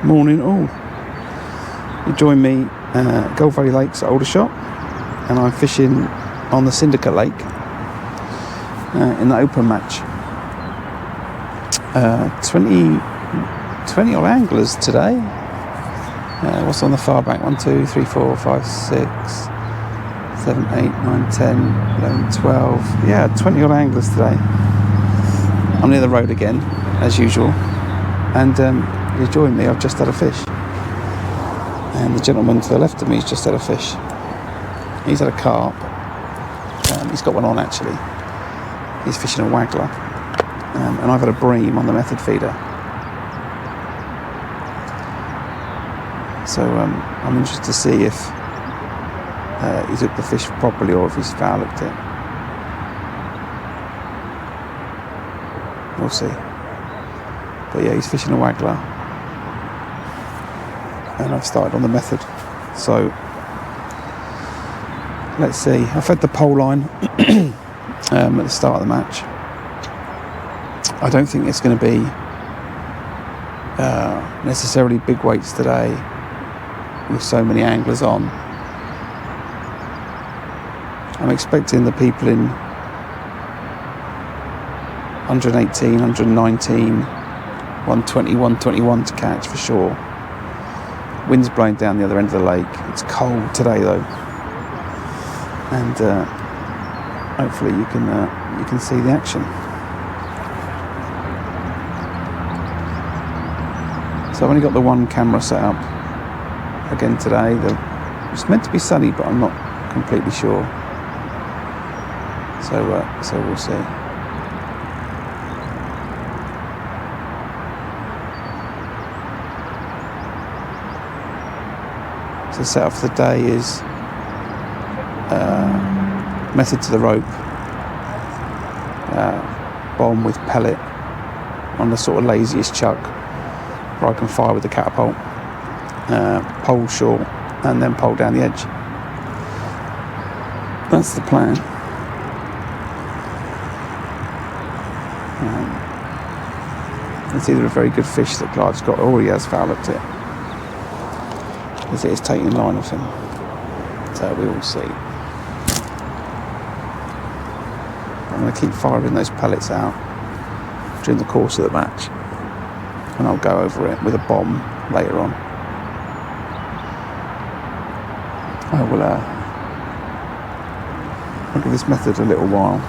Morning all. You join me Gold Valley Lakes at Aldershot, and I'm fishing on the Syndicate lake in the open match. 20 odd anglers today. What's on the far bank? 1, 2, 3, 4, 5, 6, 7, 8, 9, 10, 11, 12. Yeah, 20 odd anglers today. I'm near the road again, as usual, and you join me. I've just had a fish, and the gentleman to the left of me has just had a fish. He's had a carp. He's got one on actually. He's fishing a waggler, and I've had a bream on the method feeder. So I'm interested to see if he took the fish properly or if he's foul hooked it. We'll see. But yeah, he's fishing a waggler, and I've started on the method. So let's see. I fed the pole line at the start of the match. I don't think it's going to be necessarily big weights today with so many anglers on. I'm expecting the people in 118, 119, 120, 121 to catch for sure. Wind's blowing down the other end of the lake. It's cold today though, and hopefully you can see the action. So I've only got the one camera set up again today. It's meant to be sunny, but I'm not completely sure. So we'll see. So the setup for the day is method to the rope, bomb with pellet on the sort of laziest chuck where I can fire with the catapult, pole short, and then pole down the edge. That's the plan. It's either a very good fish that Clive's got or he has foul hooked it, as it is taking line off him. So we will see. I'm going to keep firing those pellets out during the course of the match, and I'll go over it with a bomb later on. I'll give this method a little while.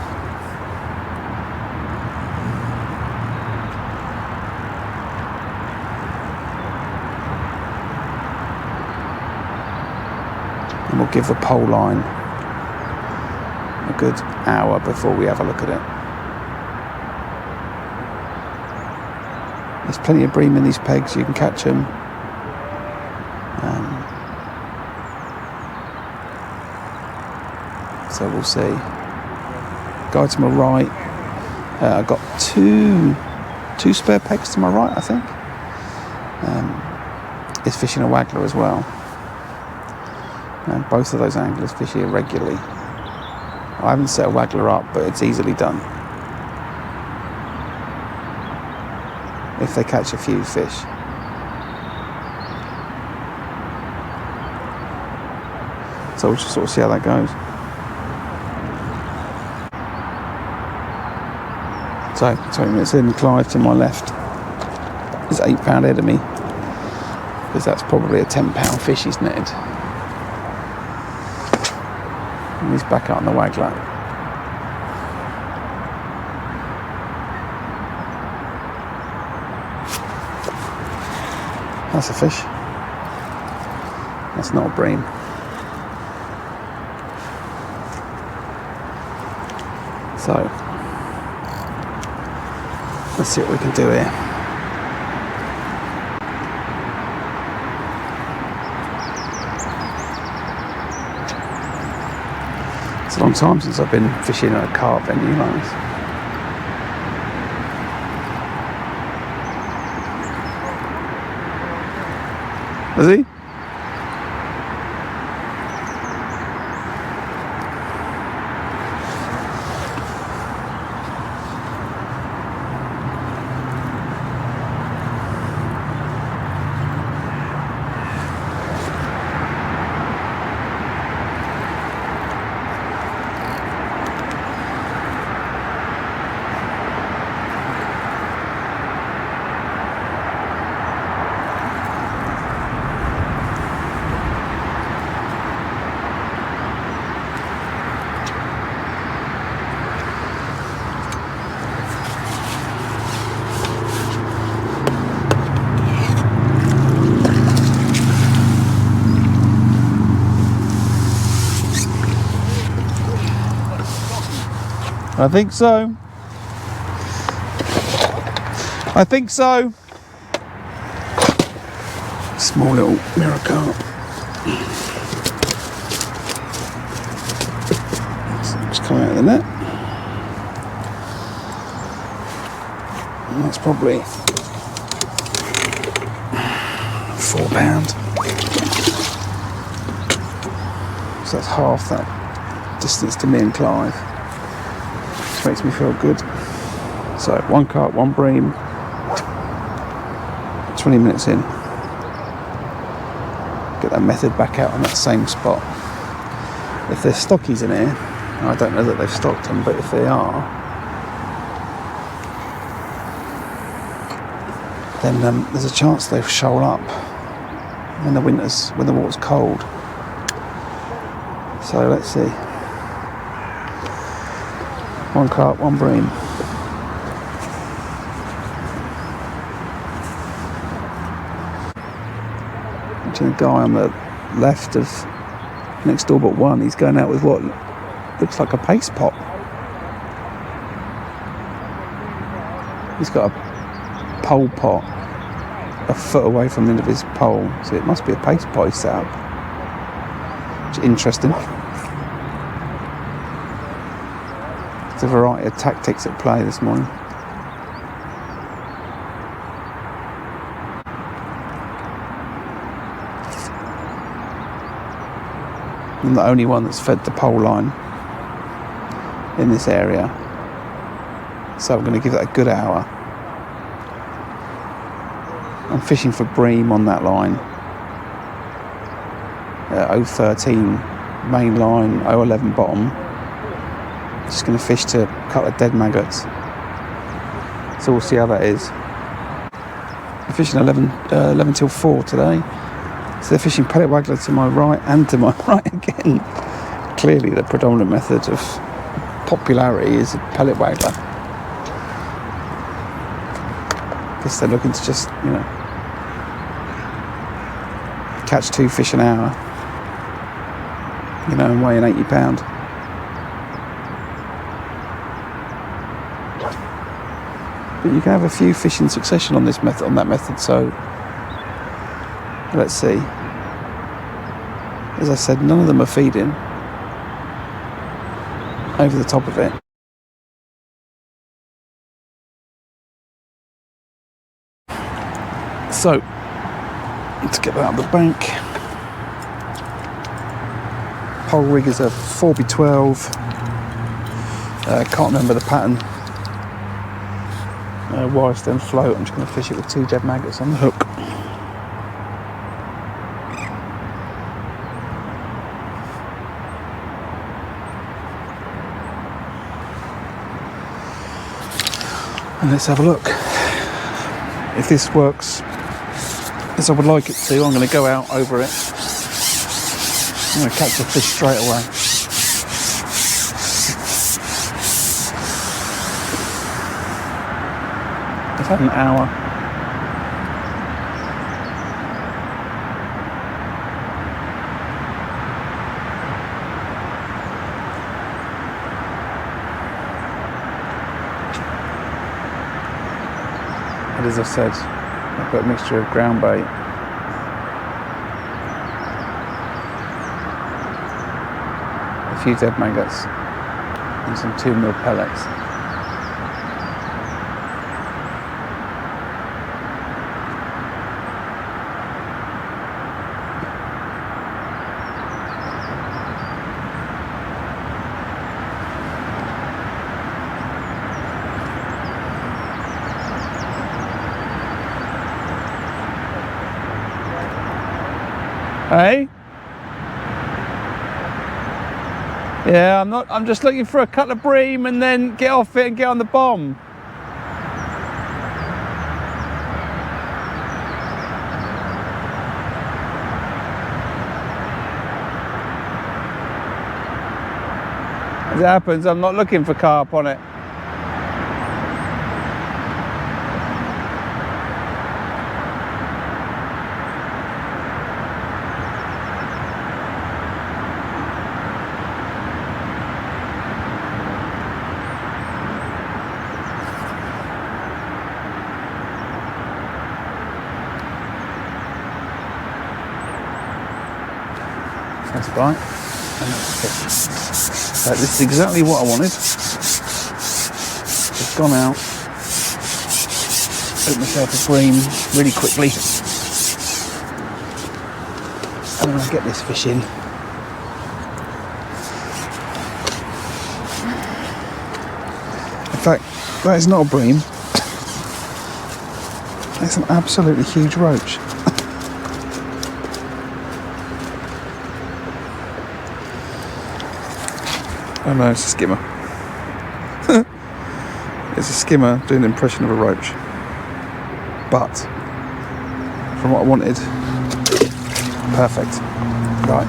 And we'll give the pole line a good hour before we have a look at it. There's plenty of bream in these pegs, you can catch them. So we'll see. Guy to my right, I've got two spare pegs to my right, I think. Is fishing a waggler as well. And both of those anglers fish here regularly. I haven't set a waggler up, but it's easily done if they catch a few fish. So we'll just sort of see how that goes. So 20 minutes in, Clive to my left is 8 pound ahead of me, because that's probably a 10 pound fish he's netted. And he's back out on the waggler. That's a fish. That's not a bream. So let's see what we can do here. It's a long time since I've been fishing at a carp venue like this. Is he? I think so. I think so. Small little mirror carp. Just coming out of the net. And that's probably £4. So that's half that distance to me and Clive. Which makes me feel good. So 1 carp, 1 bream, 20 minutes in. Get that method back out on that same spot. If there's stockies in here, I don't know that they've stocked them, but if they are, then there's a chance they'll shoal up when the water's cold. So let's see. 1 carp, 1 bream. The guy on the left of next door but one, he's going out with what looks like a paste pot. He's got a pole pot a foot away from the end of his pole, so it must be a paste pot he's set up, which is interesting. There's a variety of tactics at play this morning. I'm the only one that's fed the pole line in this area, so I'm going to give that a good hour. I'm fishing for bream on that line. 013 main line, 011 bottom. Just going to fish to a couple of dead maggots. So we'll see how that is. I'm fishing 11 till 4 today. So they're fishing Pellet Waggler to my right and to my right again. Clearly the predominant method of popularity is a Pellet Waggler. Guess they're looking to just, catch 2 fish an hour, and weighing 80 pound. But you can have a few fish in succession on this method, so let's see. As I said, none of them are feeding over the top of it. So, let's get that out of the bank. Pole rig is a 4x12. Can't remember the pattern. Wire stem float. I'm just going to fish it with 2 dead maggots on the hook. And let's have a look. If this works as I would like it to, I'm going to go out over it. I'm going to catch a fish straight away. I've had an hour. And as I said, I've got a mixture of ground bait, a few dead maggots, and some 2mm pellets. Hey? Yeah, I'm just looking for a couple of bream and then get off it and get on the bomb. As it happens, I'm not looking for carp on it. bite, another fish. So this is exactly what I wanted. Just gone out, hooked myself a bream really quickly, and then I get this fish in. In fact, that is not a bream. It's an absolutely huge roach. Oh no, it's a skimmer. It's a skimmer doing an impression of a roach. But, from what I wanted, perfect. Right.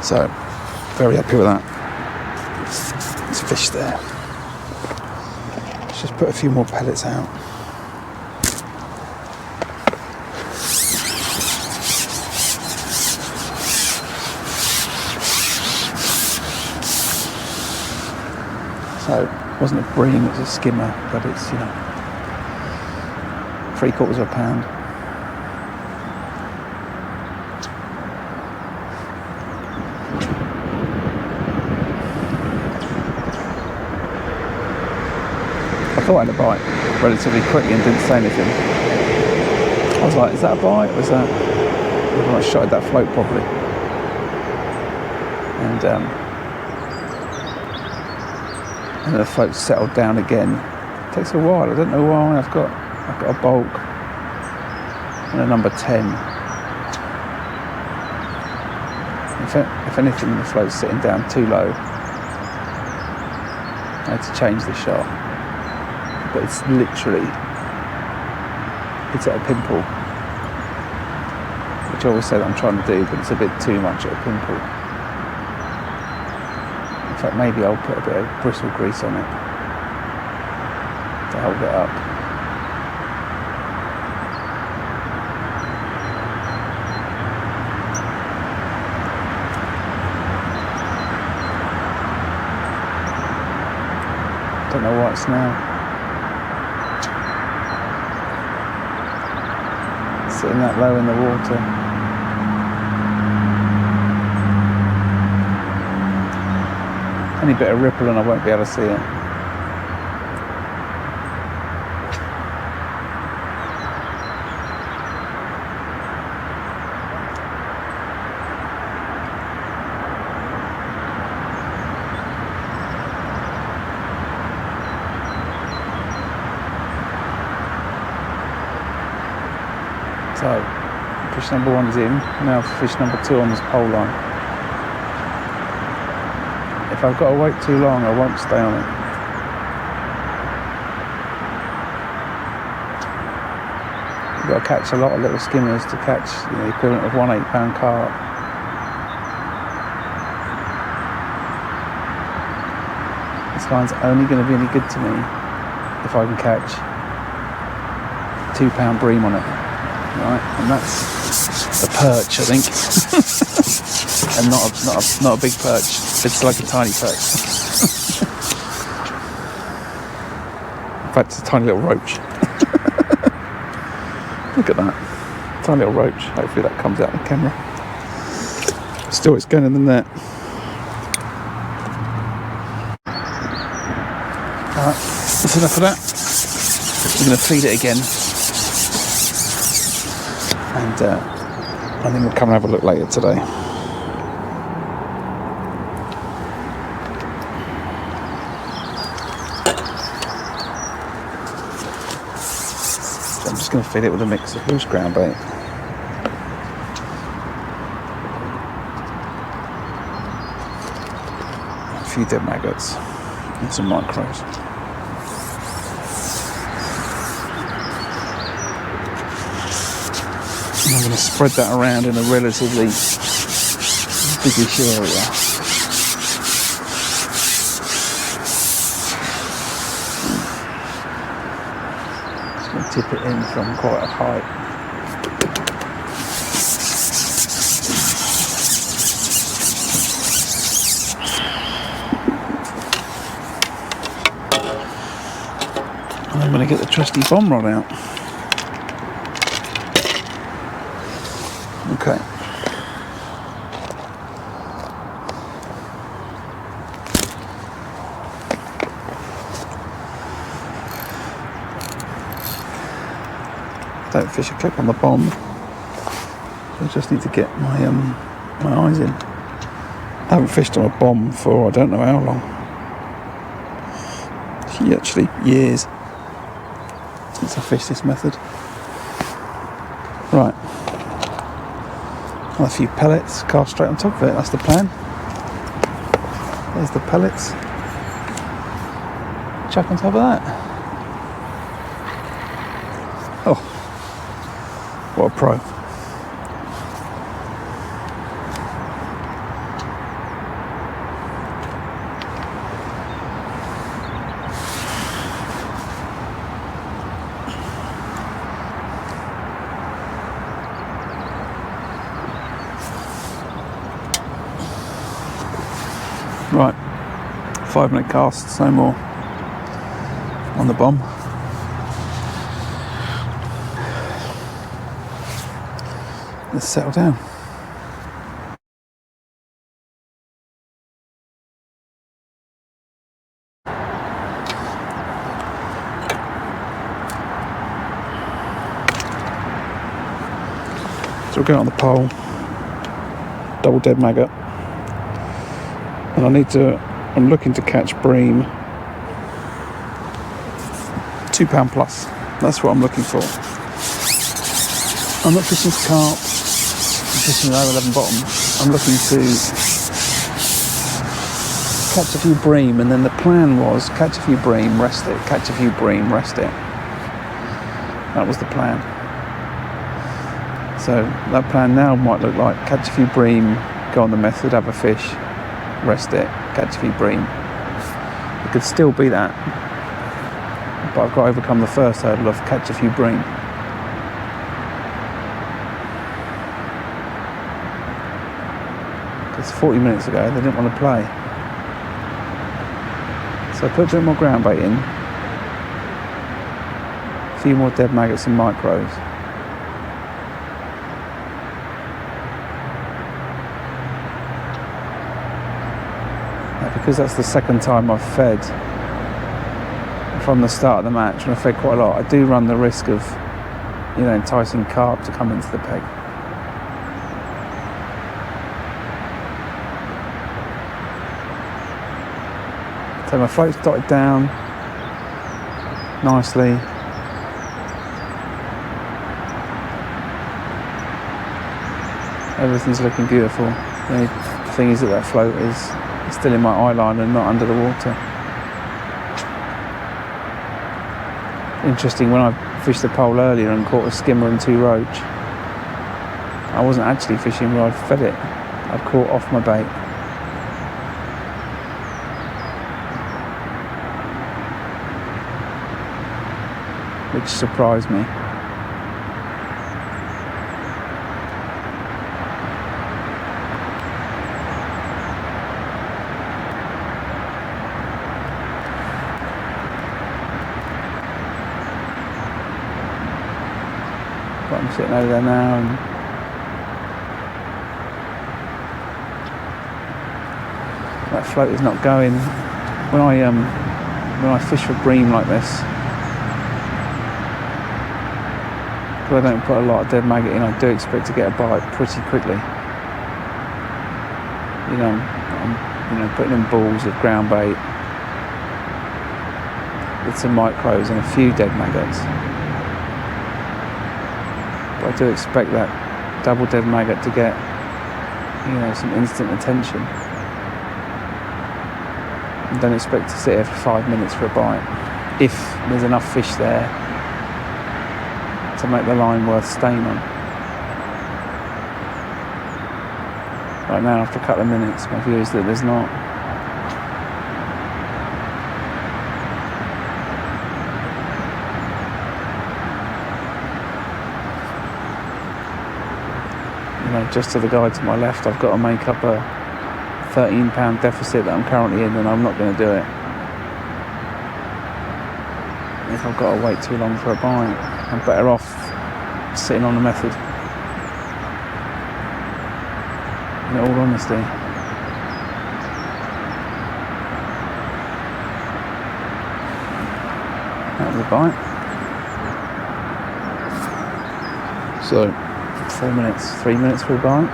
So, very happy with that. There's fish there. Let's just put a few more pellets out. So, it wasn't a bream, it was a skimmer, but it's, you know, 3/4 pound. I thought I had a bite relatively quickly and didn't say anything. I was like, is that a bite? Was that... I shot that float properly. And then the float settled down again. It takes a while. I don't know why. I've got a bulk and a number 10. If anything, the float's sitting down too low. I had to change the shot. But it's literally, it's at a pimple, which I always say that I'm trying to do, but it's a bit too much at a pimple. In fact, maybe I'll put a bit of bristle grease on it to hold it up. Don't know what it's now. Sitting that low in the water. Any bit of ripple and I won't be able to see it. So, fish number 1's in, now fish number 2 on this pole line. If I've got to wait too long, I won't stay on it. You've got to catch a lot of little skimmers to catch, you know, the equivalent of 1 8-pound carp. This line's only going to be any good to me if I can catch a 2-pound bream on it. Right, and that's a perch, I think, and not a big perch. It's like a tiny perch. In fact, it's a tiny little roach. Look at that, tiny little roach. Hopefully that comes out on camera. Still, it's going in the net. Alright, that's enough of that. I'm going to feed it again. And I think we'll come and have a look later today. So I'm just going to feed it with a mix of loose ground bait. A few dead maggots and some micros. And I'm going to spread that around in a relatively biggish area. Just going to tip it in from quite a height. I'm going to get the trusty bomb rod out. Okay. Don't fish a clip on the bomb. I just need to get my my eyes in. I haven't fished on a bomb for I don't know how long. Actually, years since I fished this method. Right. A few pellets, cast straight on top of it. That's the plan. There's the pellets. Chuck on top of that. Oh, what a pro. Right, 5-minute casts, no more on the bomb. Let's settle down. So we'll go on the pole, double dead maggot. And I'm looking to catch bream, £2 plus. That's what I'm looking for. I'm not fishing for carp, I'm fishing low 11 bottom. I'm looking to catch a few bream, and then the plan was catch a few bream, rest it, catch a few bream, rest it. That was the plan. So that plan now might look like catch a few bream, go on the method, have a fish, rest it, catch a few bream. It could still be that, but I've got to overcome the first hurdle of catch a few bream. Because 40 minutes ago they didn't want to play, so I put a bit more ground bait in, a few more dead maggots and micros. Because that's the second time I've fed from the start of the match, and I fed quite a lot, I do run the risk of, enticing carp to come into the peg. So my float's dotted down nicely. Everything's looking beautiful. The only thing is that float is still in my eye line and not under the water. Interesting, when I fished the pole earlier and caught a skimmer and 2 roach, I wasn't actually fishing where I'd fed it. I'd caught off my bait. Which surprised me. But I'm sitting over there now, and that float is not going. When I fish for bream like this, because I don't put a lot of dead maggot in, I do expect to get a bite pretty quickly. I'm putting in balls of ground bait with some micros and a few dead maggots. But I do expect that double dead maggot to get, some instant attention. I don't expect to sit here for 5 minutes for a bite, if there's enough fish there to make the line worth staying on. Right now, after a couple of minutes, my view is that there's not. Just to the guy to my left, I've got to make up a £13 deficit that I'm currently in, and I'm not going to do it. if I've got to wait too long for a bite. I'm better off sitting on the method. In all honesty. That was a bite. So 4 minutes, 3 minutes for a bite.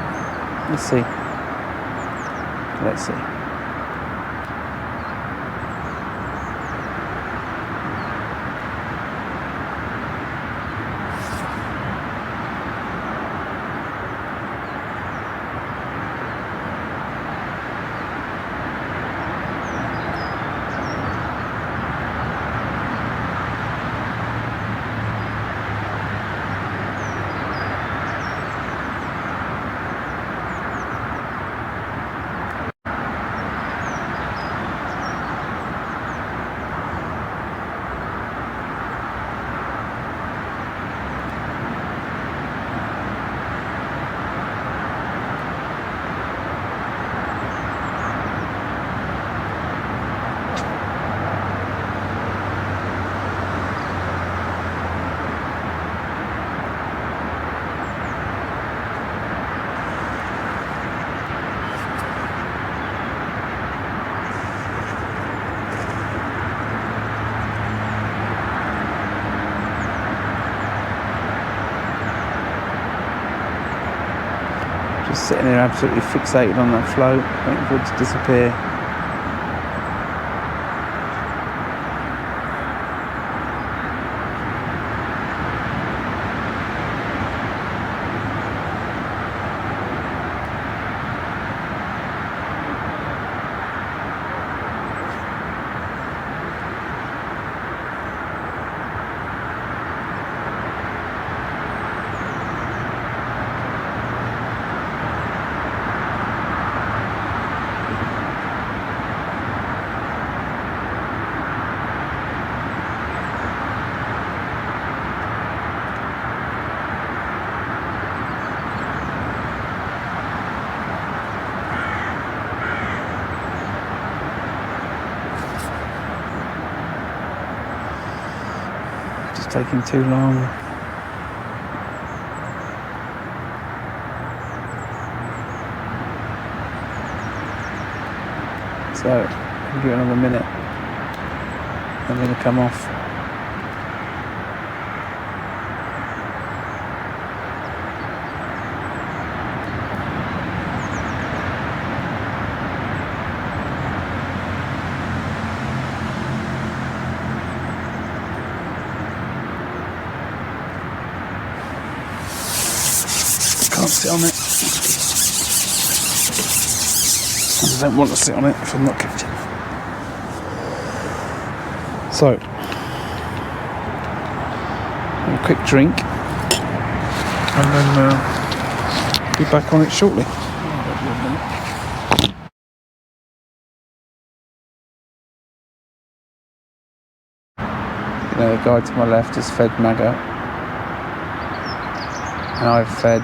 Let's see. Let's see. Just sitting there absolutely fixated on that float, waiting for it to disappear. Taking too long. So, I'll give it another minute. I'm going to come off. Can't sit on it. I don't want to sit on it if I'm not catching. So, have a quick drink and then be back on it shortly. The guy to my left has fed maggot, and I've fed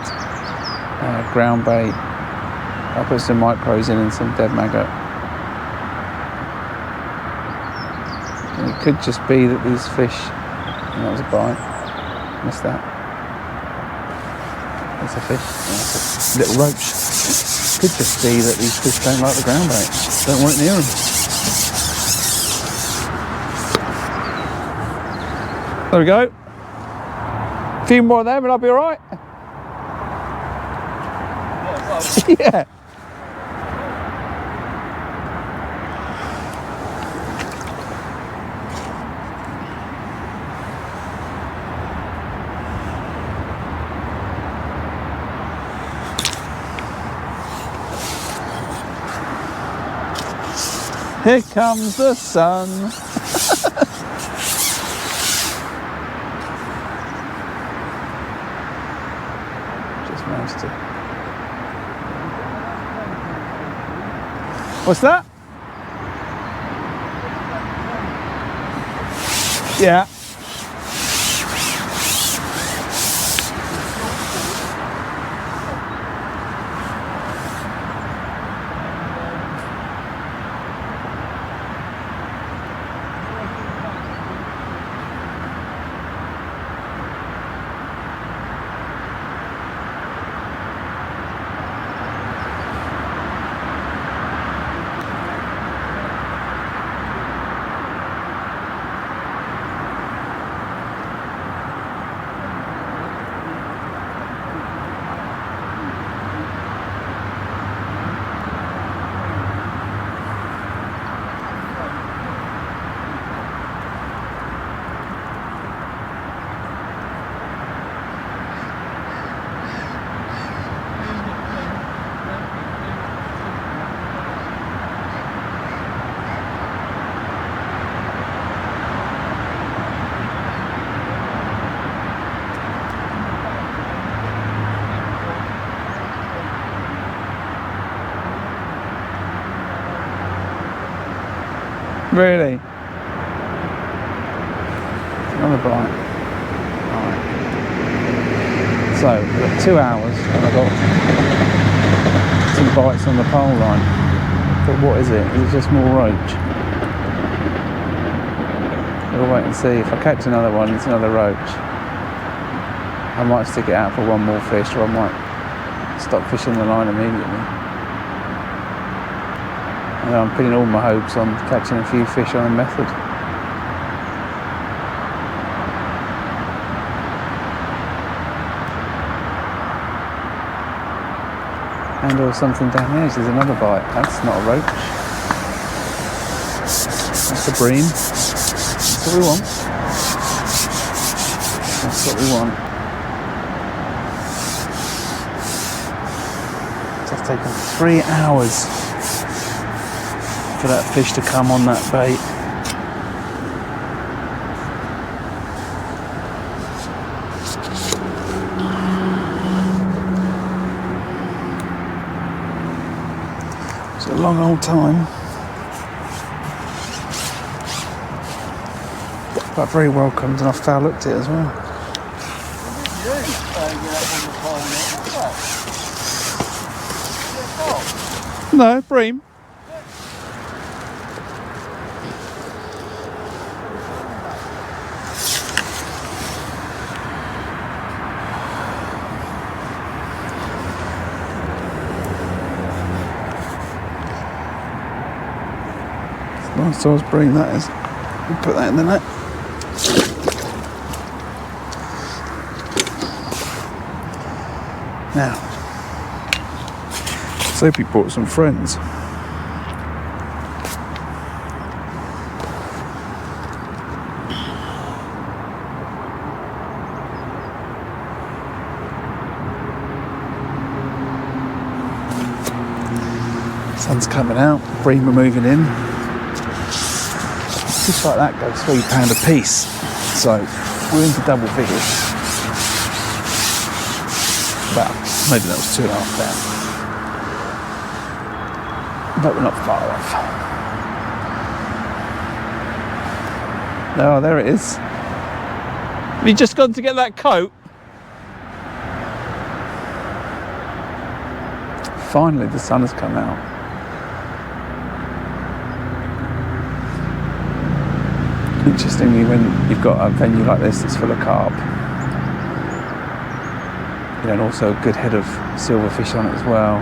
ground bait. I put some micros in and some dead maggot. And it could just be that these fish, and that was a bite, missed that. That's a fish, that's a little roach. It could just be that these fish don't like the ground bait, don't want it near them. There we go. A few more of them and I'll be alright. Yeah. Here comes the sun. What's that? Yeah. Really? Another bite. Alright. So, we've got 2 hours and I've got some bites on the pole line. But what is it? It's just more roach. We'll wait and see. If I catch another one, it's another roach. I might stick it out for one more fish, or I might stop fishing the line immediately. And I'm putting all my hopes on catching a few fish on a method. And or something down there. There's another bite. That's not a roach. That's a bream. That's what we want. That's what we want. It's taken 3 hours for that fish to come on that bait. It's a long old time, but very welcomed, and I've foul looked it as well. No, bream. Nice size bream that is. We'll put that in the net. Now, Sophie brought some friends. Sun's coming out, bream are moving in. Just like that goes £3 a piece. So we're into double figures. Well, maybe that was 2.5 pounds. But we're not far off. Oh, there it is. Have you just gone to get that coat? Finally, the sun has come out. Interestingly, when you've got a venue like this that's full of carp, and also a good head of silverfish on it as well,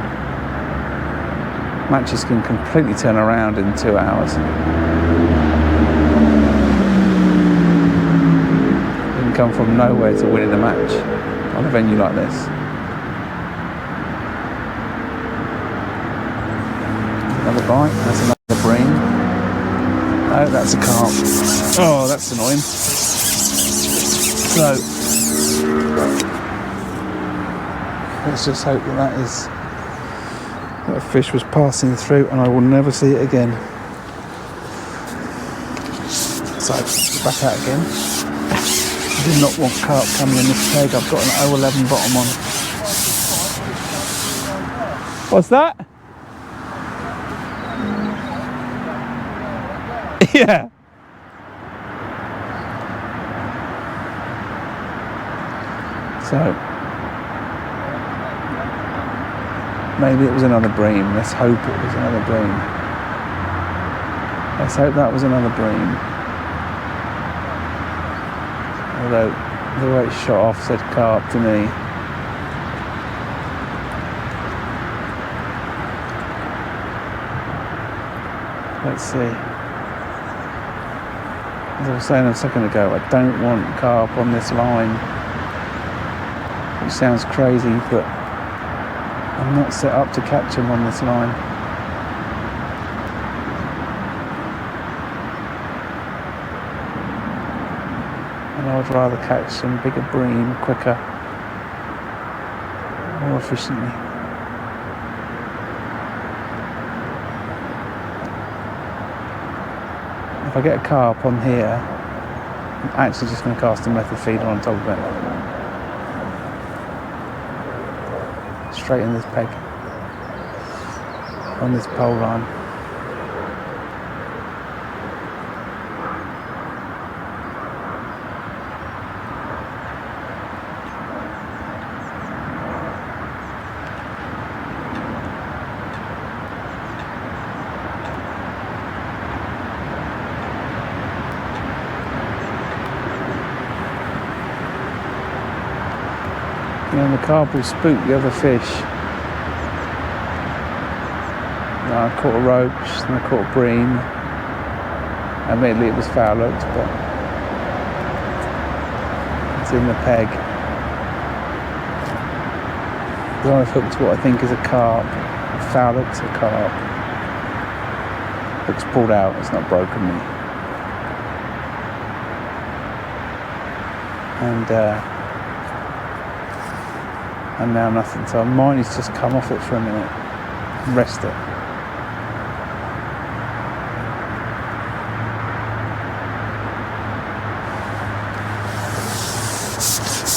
matches can completely turn around in 2 hours. You can come from nowhere to winning a match on a venue like this. Another bite, that's another bream. Oh, that's a carp. Oh, that's annoying. So, let's just hope that fish was passing through and I will never see it again. So, back out again. I do not want carp coming in this peg. I've got an 011 bottom on. What's that? Yeah. So maybe it was another bream. Let's hope it was another bream. Let's hope that was another bream. Although the way it shot off said carp to me. Let's see. As I was saying a second ago, I don't want carp on this line. Which sounds crazy, but I'm not set up to catch them on this line. And I would rather catch some bigger bream quicker, more efficiently. If I get a carp on here, I'm actually just going to cast a method feeder on top of it. Straight in this peg. On this pole line. Yeah, the carp will spook the other fish. I caught a roach, and I caught a bream. Admittedly, it was foul hooked, but it's in the peg. I've hooked what I think is a carp. A foul hook's a carp. Hook's pulled out, it's not broken me. And now nothing. So mine has just come off it for a minute and rest it.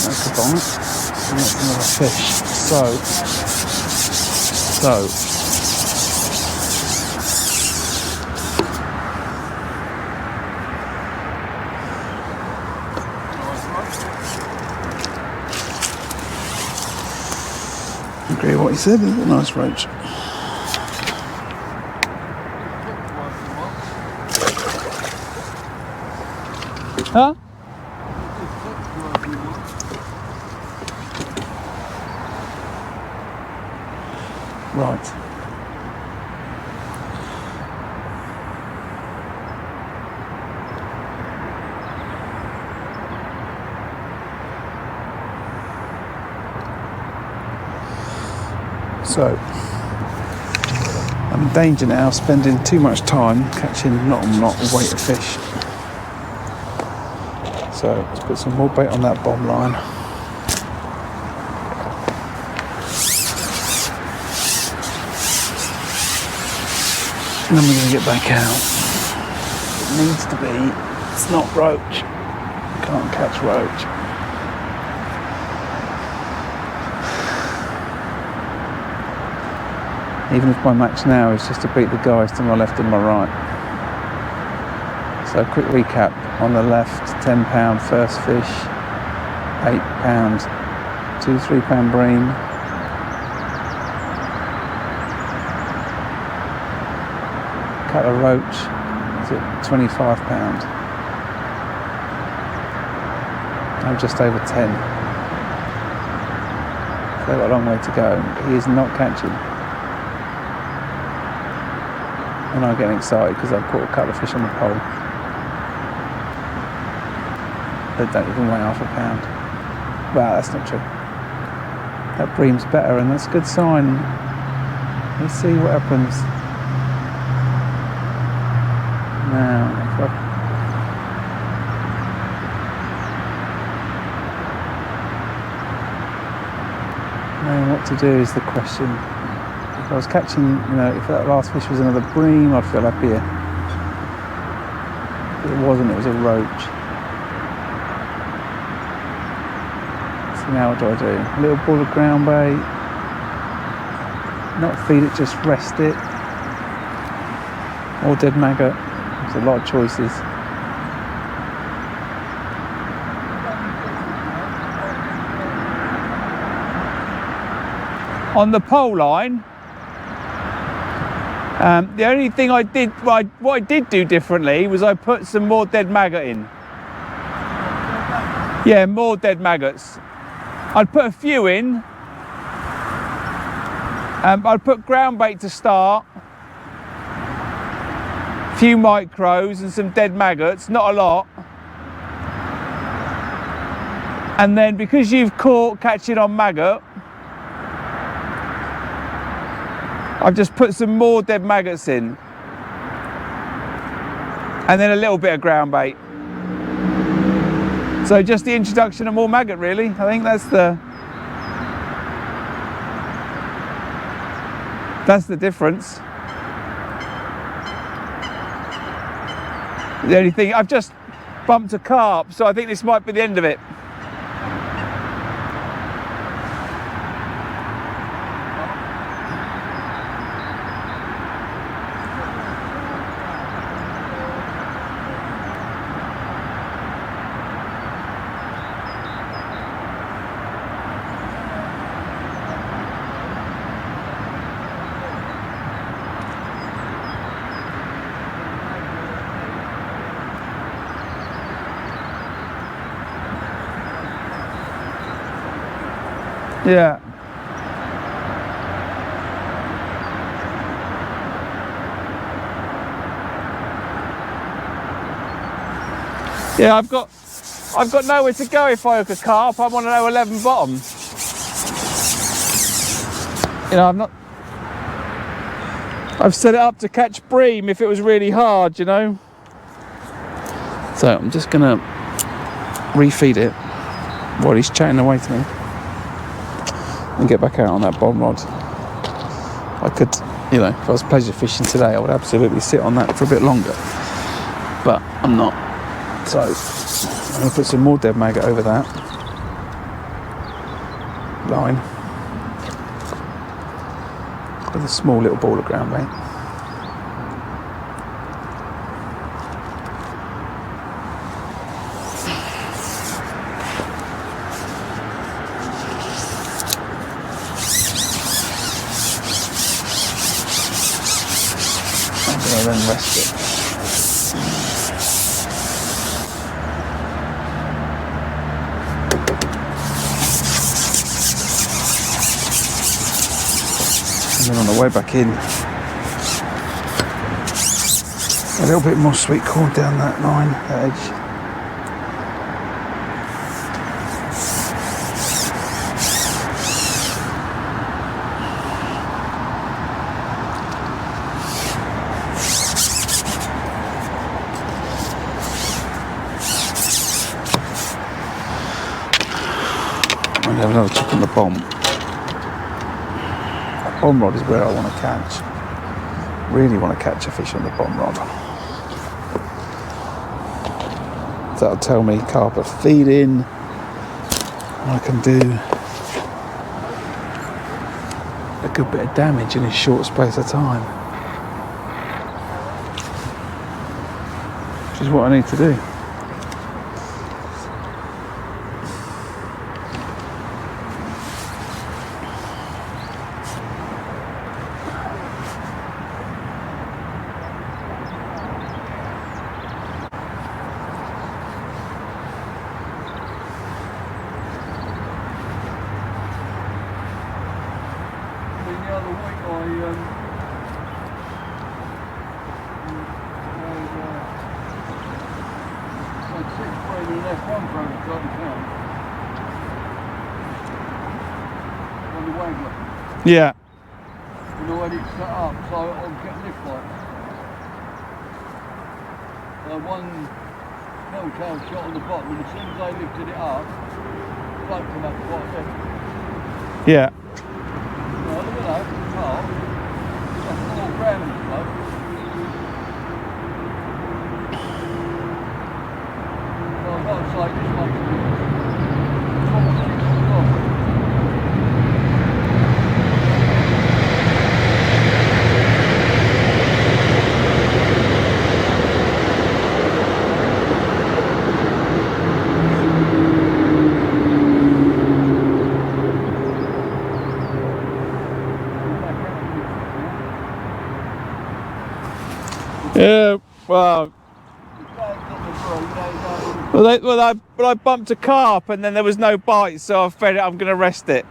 That's a bonnet. And that's another fish. So. Agree with what he said, it's a nice roach. Huh? Right. So, I'm in danger now of spending too much time catching not a weight of fish. So, let's put some more bait on that bomb line. And then we're going to get back out. It needs to be, it's not roach. Can't catch roach. Even if my match now is just to beat the guys to my left and my right. So quick recap. On the left, £10 first fish, £8, 2-3 pound bream, cut a roach, is it £25? I'm just over 10. So I've got a long way to go. He is not catching. And I'm getting excited because I've caught a couple of fish on the pole. They don't even weigh half a pound. Well, that's not true. That bream's better, and that's a good sign. Let's see what happens. Now, what to do is the question. If I was catching, if that last fish was another bream, I'd feel happier. If it wasn't, it was a roach. So now what do I do? A little ball of ground bait. Not feed it, just rest it. Or dead maggot. There's a lot of choices. On the pole line, the only thing I did, what I did do differently was I put some more dead maggot in. Yeah, more dead maggots. I'd put a few in. I'd put ground bait to start. A few micros and some dead maggots, not a lot. And then because you've caught catching on maggot, I've just put some more dead maggots in. And then a little bit of ground bait. So just the introduction of more maggot, really. I think that's the difference. The only thing, I've just bumped a carp, so I think this might be the end of it. Yeah. Yeah, I've got nowhere to go if I hook a carp. I'm on an 011 bottom. You know, I've set it up to catch bream if it was really hard, you know. So I'm just gonna refeed it while he's chatting away to me and get back out on that bottom rod. I could, you know, if I was pleasure fishing today, I would absolutely sit on that for a bit longer, but I'm not. So I'm gonna put some more dead maggot over that line with a small little ball of ground bait. I'm gonna then rest it. And then on the way back in, a little bit more sweet corn down that line, that edge. I'm gonna have another chip on the bomb. Bomb rod is where I want to catch. Really want to catch a fish on the bomb rod. That'll tell me carp are feeding. I can do a good bit of damage in a short space of time, which is what I need to do. Yeah. You know when it's set up, so I'll get lift lights. One telltale shot on the bottom, and as soon as I lifted it up, the boat came up quite heavy. Yeah. Well, look at that, carp. That's 4 grams, though. Well, I've got to say, this makes me Yeah, well, I bumped a carp and then there was no bite, so I fed it. I'm going to rest it.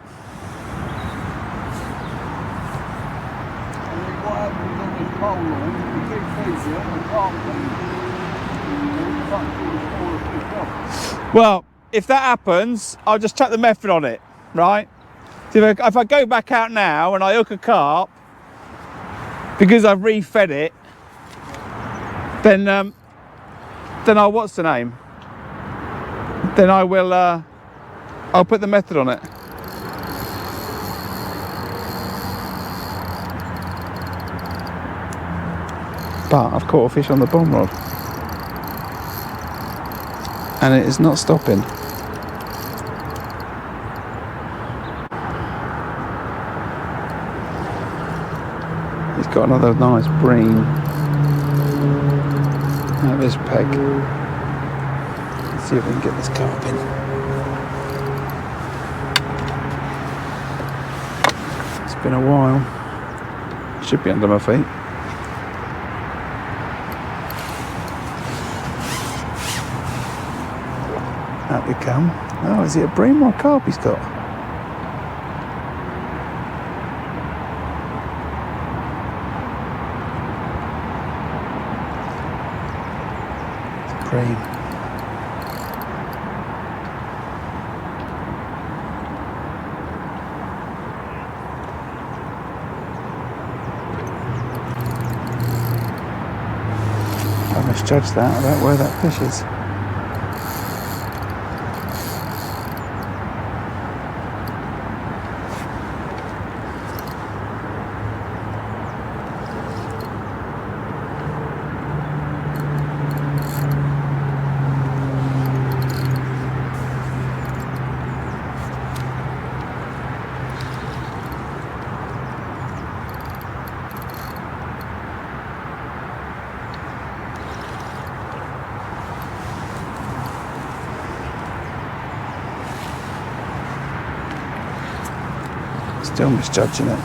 Well, if that happens, I'll just chuck the method on it, right? So if I go back out now and I hook a carp, because I've refed it, then I'll, what's the name? Then I will, I'll put the method on it. But I've caught a fish on the bomb rod, and it is not stopping. He's got another nice bream at this peg. Let's see if we can get this carp in. It's been a while. Should be under my feet. Out we come. Oh, is it a bream or a carp he's got? bream. I misjudged that about where that fish is. Still misjudging it.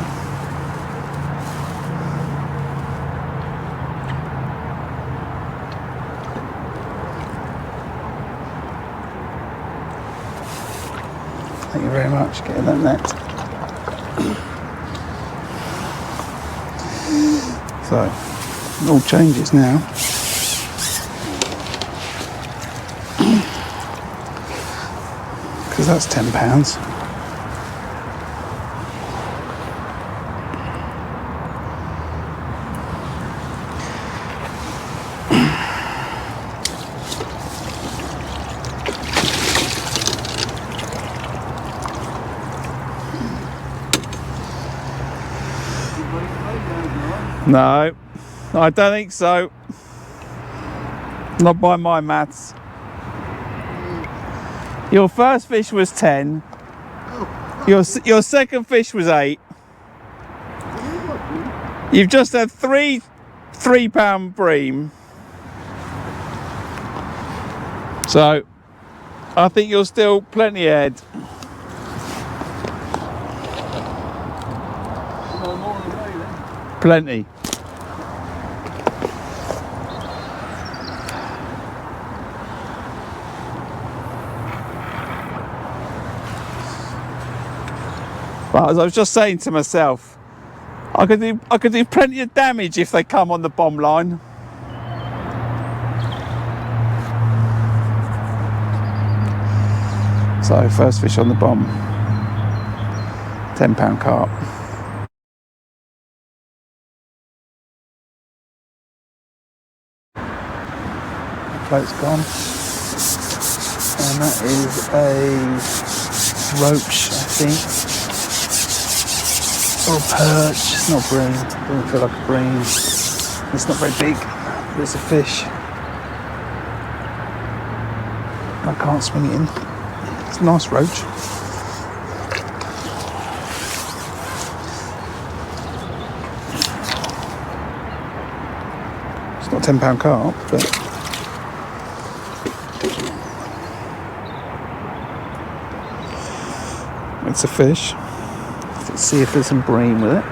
Thank you very much for getting that net. So, it all changes now. Because that's £10. No, I don't think so. Not by my maths. Your first fish was 10. Your second fish was 8. You've just had three £3 bream. So, I think you're still plenty ahead. Plenty. But as I was just saying to myself, I could do plenty of damage if they come on the bomb line. So first fish on the bomb, £10 carp. The float's gone, and that is a roach, I think. Or a perch. It's not bream. It doesn't feel like a bream. It's not very big, but it's a fish. I can't swing it in. It's a nice roach. It's not £10 carp, but it's a fish. Let's see if there's some bream with it.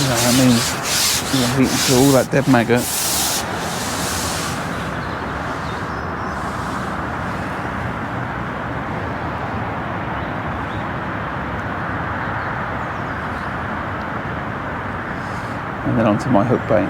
That means you've eaten through all that dead maggot. And then onto my hook bait.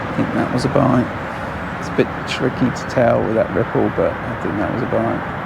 I think that was a bite. It's a bit tricky to tell with that ripple, but I think that was a bite.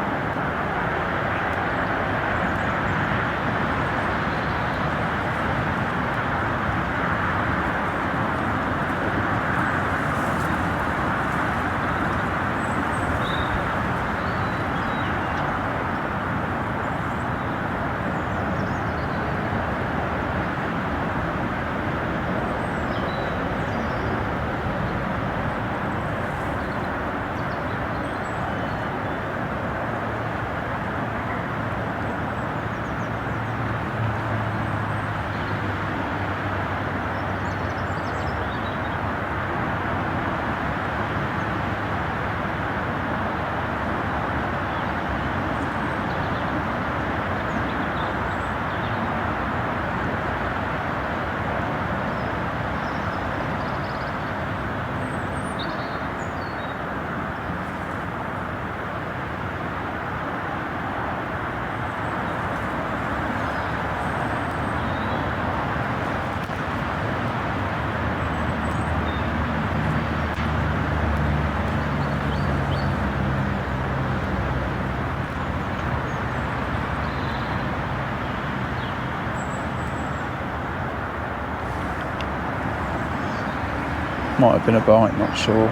Might have been a bite, not sure.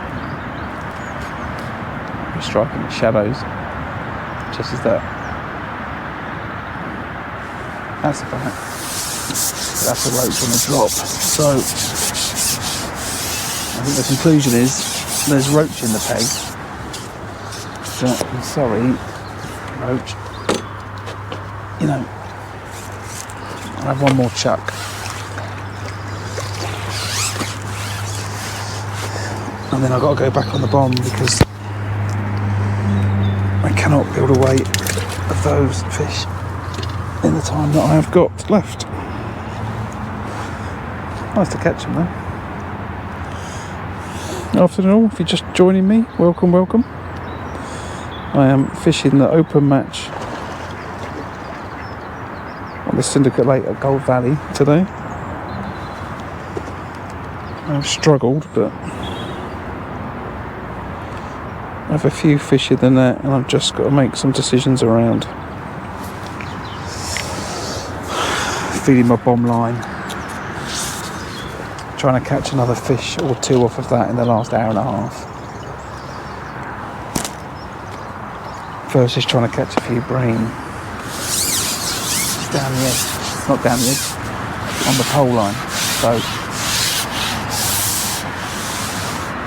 Just striking the shadows, just as that. That's a bite. That's a roach on the drop. So I think the conclusion is there's roach in the peg. So I'm sorry, roach. You know, I'll have one more chuck. And then I've got to go back on the bomb because I cannot build a weight of those fish in the time that I have got left. Nice to catch them though. Afternoon all, if you're just joining me, welcome, welcome. I am fishing the open match on the Syndicate Lake at Gold Valley today. I've struggled, but I have a few fish in the net and I've just got to make some decisions around feeding my bomb line, trying to catch another fish or two off of that in the last hour and a half. First is trying to catch a few bream down the edge, not down the edge, on the pole line. So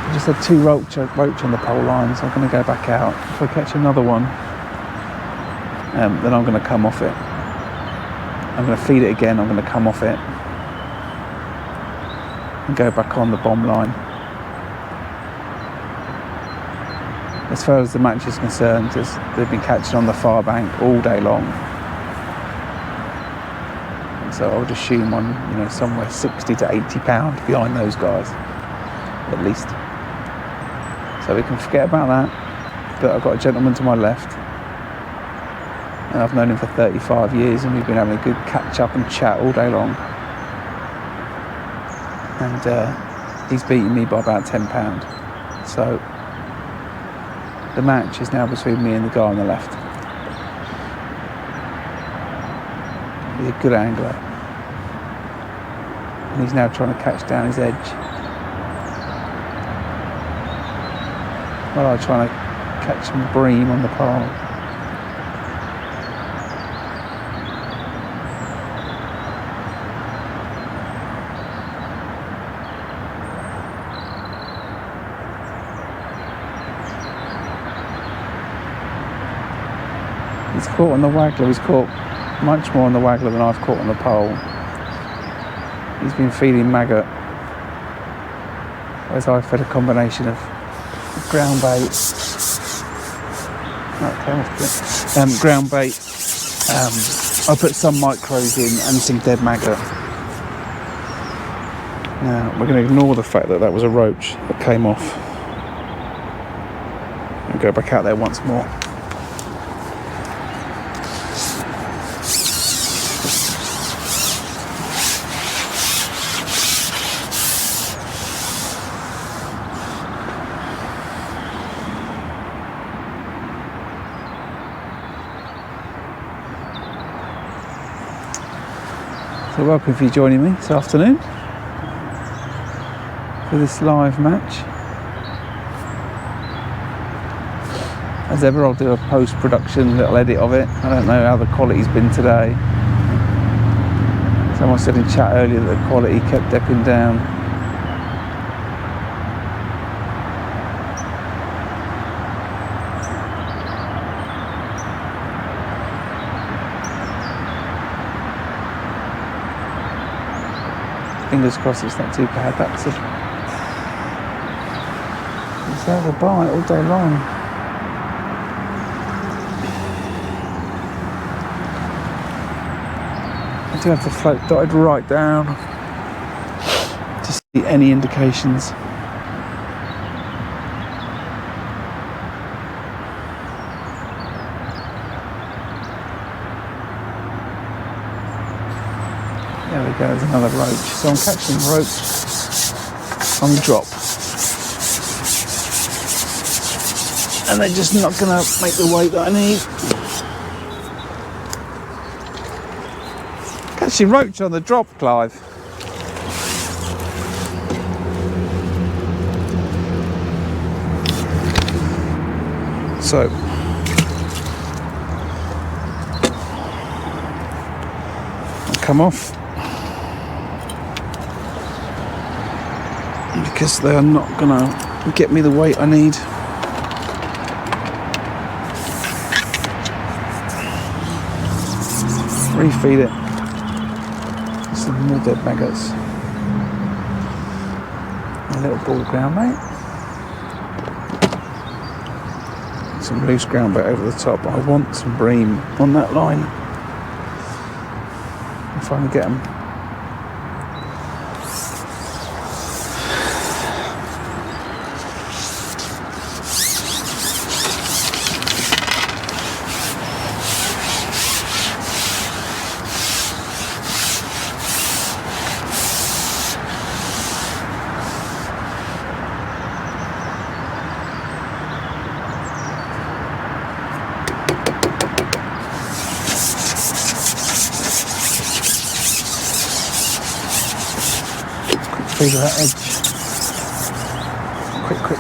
I just had two roach on the pole line, so I'm going to go back out. If I catch another one, then I'm going to come off it. I'm going to feed it again, I'm going to come off it and go back on the bomb line. As far as the match is concerned, they've been catching on the far bank all day long. And so I would assume I'm, somewhere 60 to 80 pound behind those guys, at least. So we can forget about that. But I've got a gentleman to my left, and I've known him for 35 years, and we've been having a good catch up and chat all day long. And he's beating me by about 10 pound. So the match is now between me and the guy on the left. He's a good angler, and he's now trying to catch down his edge. Well, I'm trying to catch some bream on the pole. He's caught on the waggler. He's caught much more on the waggler than I've caught on the pole. He's been feeding maggot, whereas I've fed a combination of ground bait. Ground bait. I put some micros in and some dead maggot. Now we're going to ignore the fact that that was a roach that came off and go back out there once more. So welcome if you're joining me this afternoon for this live match. As ever, I'll do a post-production little edit of it. I don't know how the quality's been today. Someone said in chat earlier that the quality kept dipping down. Fingers crossed it's not too bad. That's a bite all day long. I do have the float dotted right down to see any indications. There we go, there's another roach. So I'm catching roach on the drop. And they're just not going to make the weight that I need. Catching roach on the drop, Clive. So come off because they are not gonna get me the weight I need. Refeed it. Some more dead maggots. A little ball ground bait. Some loose ground bait over the top. I want some bream on that line if I can get them. Feed of that edge.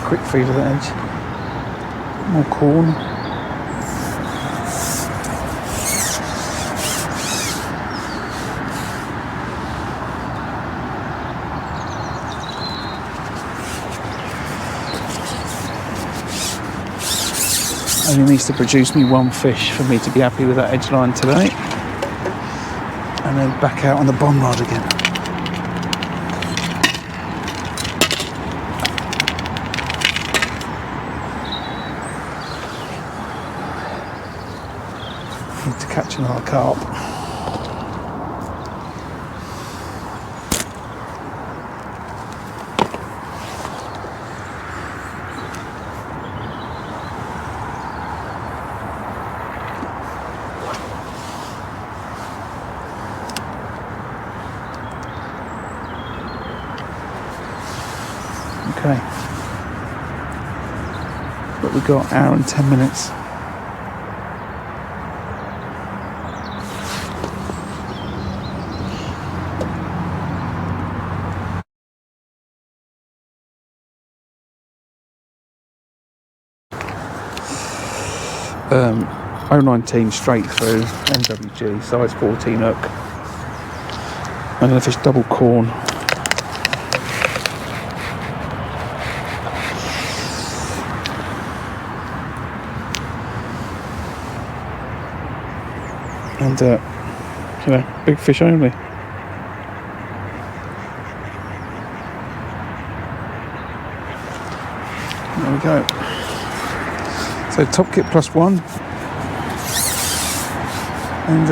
Quick feed of that edge. More corn. Only needs to produce me one fish for me to be happy with that edge line today. And then back out on the bomb rod again. To catch another carp. Okay. But we've got an hour and 10 minutes. Um, 019 straight through MWG, size 14 hook. I'm going to fish double corn. And, big fish only. There we go. So top kit +1, and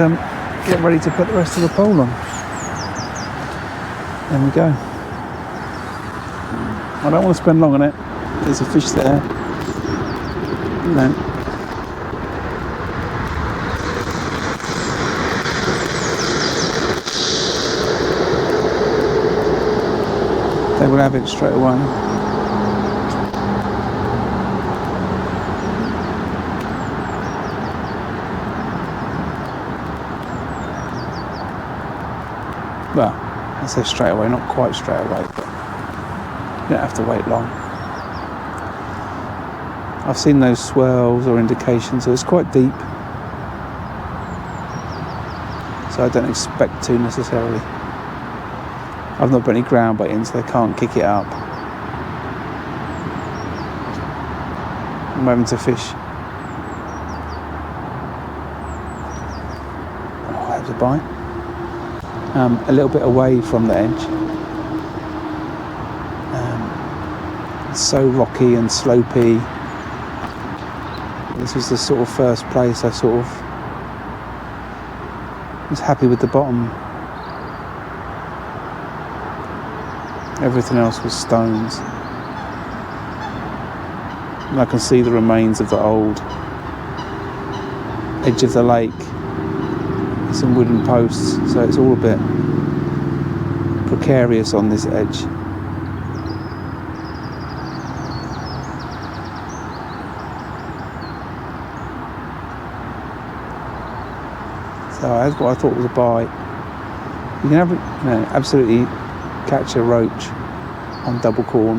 get ready to put the rest of the pole on. There we go. I don't want to spend long on it. There's a fish there. No. They will have it straight away. Well, I say straight away, not quite straight away, but you don't have to wait long. I've seen those swirls or indications, so it's quite deep. So I don't expect to necessarily. I've not put any ground bait in, so they can't kick it up. I'm having to fish. Oh, that was a bite. A little bit away from the edge. It's so rocky and slopey. This was the sort of first place I sort of was happy with the bottom. Everything else was stones. And I can see the remains of the old edge of the lake. Some wooden posts, so it's all a bit precarious on this edge. So that's what I thought was a bite. You can absolutely catch a roach on double corn,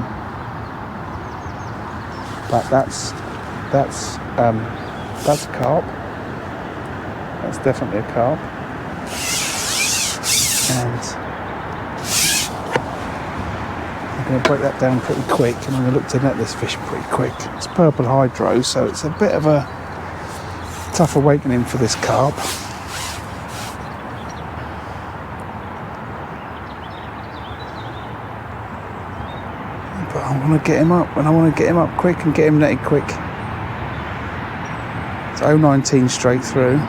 but that's That's a carp. That's definitely a carp. And I'm going to break that down pretty quick, and I'm going to look to net this fish pretty quick. It's purple hydro, so it's a bit of a tough awakening for this carp. But I want to get him up, and I want to get him up quick and get him netted quick. It's 019 straight through.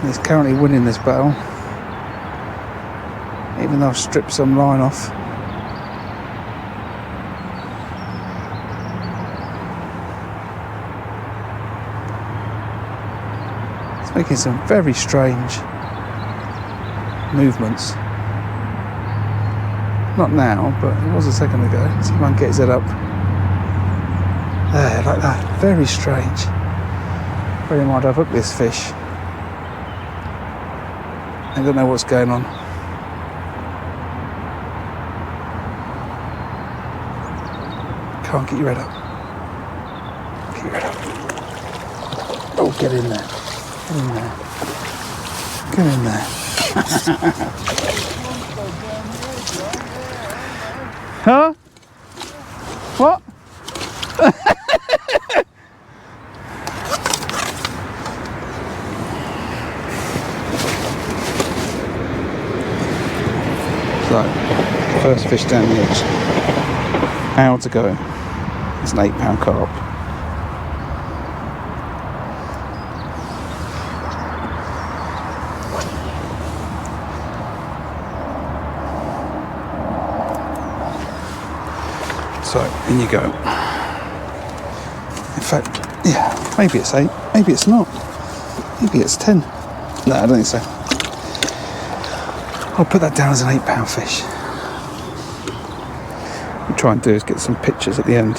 He's currently winning this battle, even though I've stripped some line off. It's making some very strange movements. Not now, but it was a second ago. See if I can get his head up. There, like that. Very strange. Bear in mind, I've hooked this fish. I don't know what's going on. Can't get your head up. Get your head up. Oh, get in there. Get in there. Get in there. Huh? What? So, first fish down the edge. Hour to go. It's an 8-pound carp. So, in you go. In fact, yeah, maybe it's 8, maybe it's not. Maybe it's 10. No, I don't think so. I'll put that down as an 8-pound fish. What I'm trying to do is get some pictures at the end.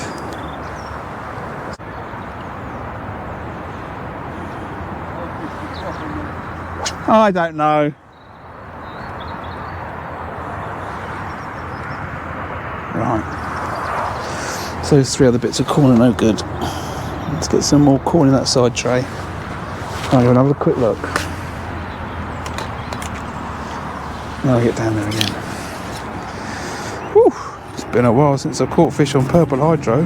I don't know. Right. So those 3 other bits of corn are no good. Let's get some more corn in that side tray. I'll go and have a quick look. I'll get down there again. Whew, it's been a while since I caught fish on purple hydro.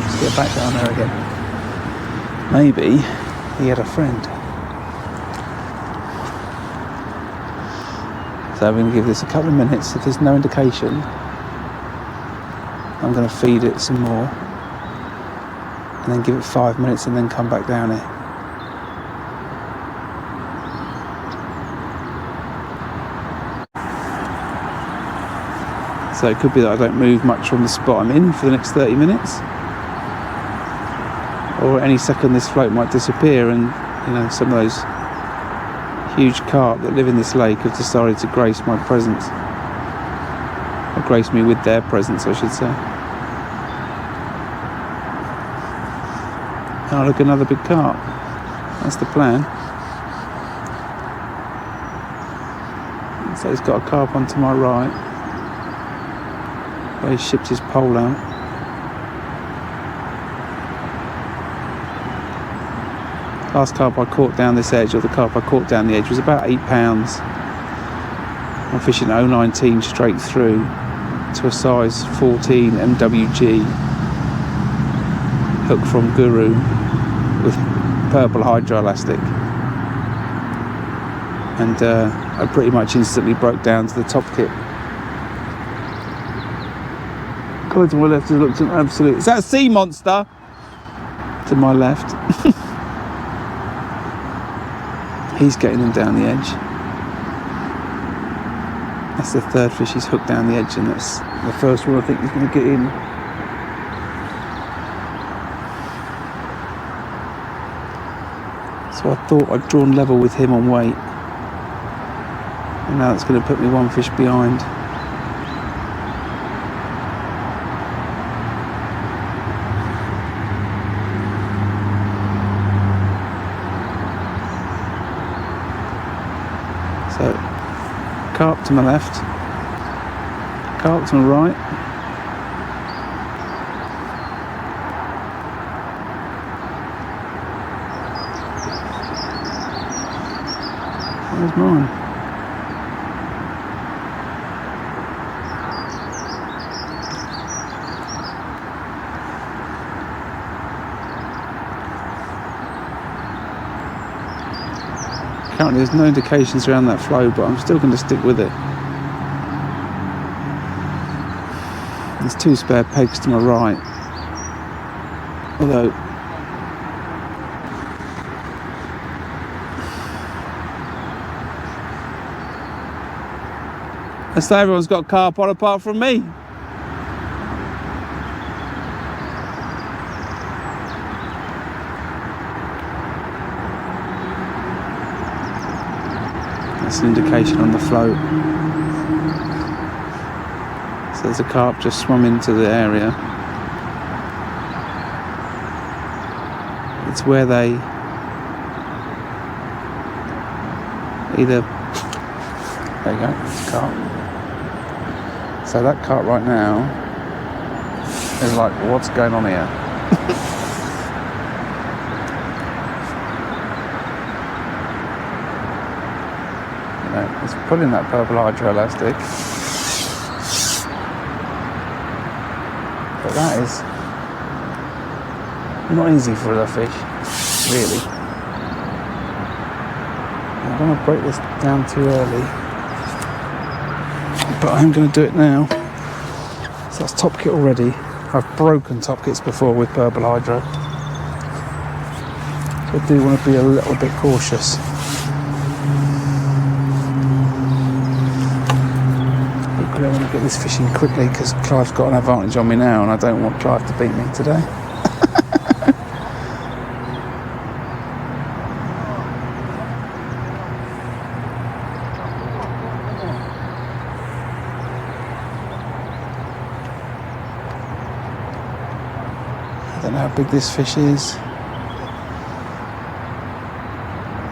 Let's get back down there again. Maybe he had a friend. So I'm going to give this a couple of minutes. If there's no indication, I'm going to feed it some more. And then give it 5 minutes and then come back down here. So it could be that I don't move much from the spot I'm in for the next 30 minutes. Or any second this float might disappear and, you know, some of those huge carp that live in this lake have decided to grace my presence. Or grace me with their presence, I should say. Oh, look, another big carp. That's the plan. So he's got a carp onto my right. Where he shipped his pole out. Last carp I caught down this edge, or the carp I caught down the edge, was about 8 pounds. I'm fishing 019 straight through to a size 14 MWG hook from Guru with purple hydro elastic. And I pretty much instantly broke down to the top kit. Colin to my left has looked an absolute... Is that a sea monster? To my left. He's getting them down the edge. That's the 3rd fish he's hooked down the edge, and that's the first one I think he's going to get in. So I thought I'd drawn level with him on weight. And now it's going to put me 1 fish behind. So, carp to my left. carp to my right. Where's mine? Currently there's no indications around that flow, but I'm still going to stick with it. There's 2 spare pegs to my right. Although that's how everyone's got carp on apart from me. That's an indication on the float. So there's a carp just swum into the area. It's where they either, there you go, carp. So that carp right now is like, what's going on here? It's pulling that purple hydro elastic, but that is not easy for the fish, really. I don't want to break this down too early, but I'm going to do it now. So that's top kit already. I've broken top kits before with purple hydro, so I do want to be a little bit cautious. I want to get this fishing quickly because Clive's got an advantage on me now, and I don't want Clive to beat me today. I don't know how big this fish is.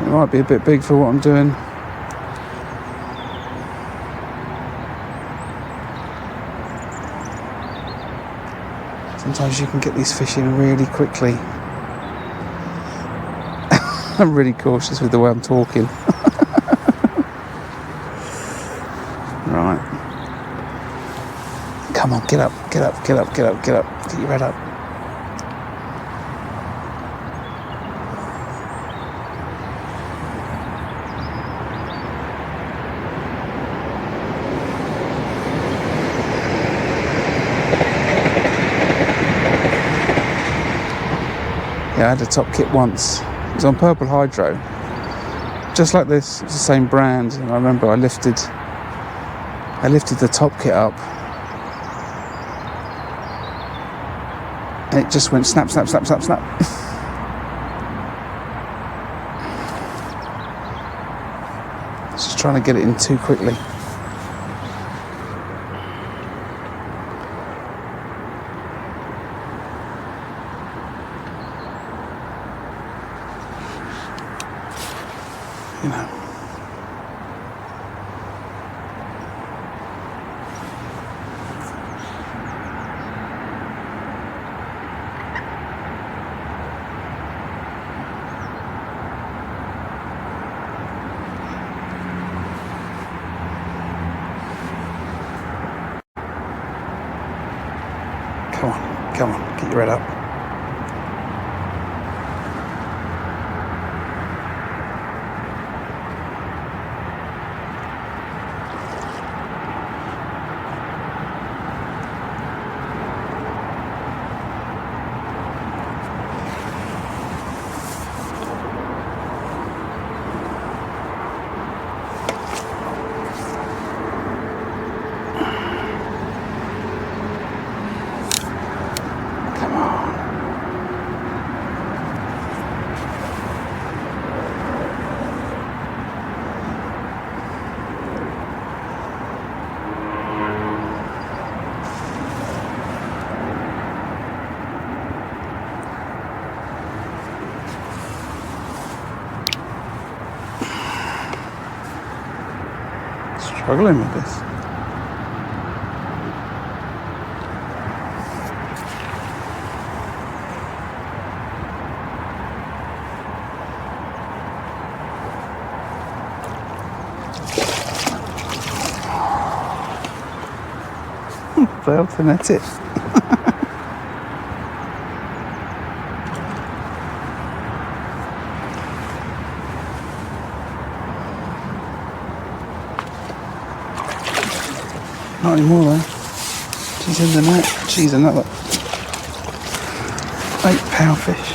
It might be a bit big for what I'm doing. Sometimes you can get these fish in really quickly. I'm really cautious with the way I'm talking. Right. Come on, get up, get up, get up, get up, get up. Get your head up. Yeah, I had a top kit once. It was on purple hydro, just like this. It's the same brand, and I remember I lifted the top kit up, and it just went snap, snap, snap, snap, snap. Just trying to get it in too quickly. You know. Come on, get your head up. Struggling with this. failed to net it. Not anymore though. She's in the net. She's another 8-pound fish.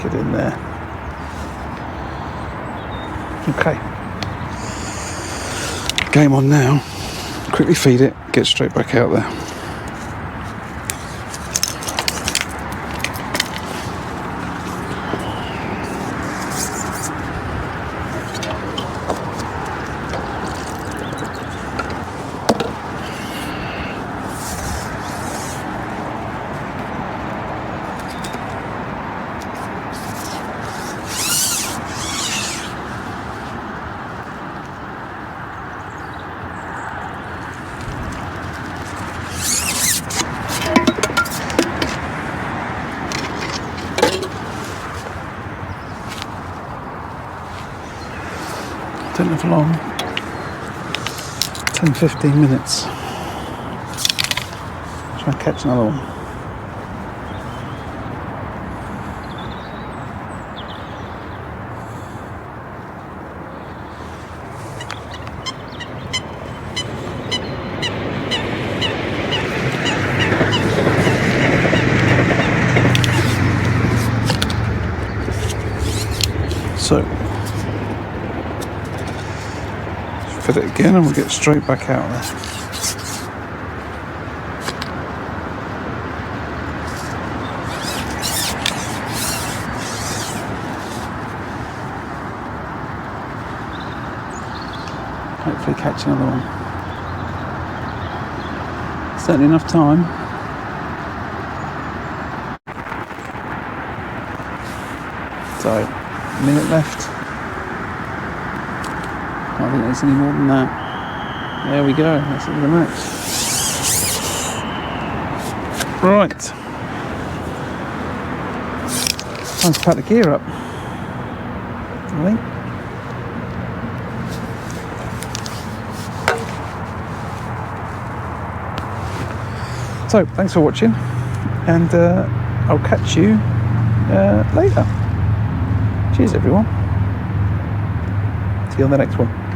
Get in there. Okay. Game on now. Quickly feed it, get straight back out there. Don't know for long. 10-15 minutes. Try and catch another one. So fit it again and we'll get straight back out there. Hopefully catch another one. Certainly enough time. So, a minute left. I don't think there's any more than that. There we go, that's it for the match. Right. Time to pack the gear up, I think. So, thanks for watching, and I'll catch you later. Cheers everyone. See you on the next one.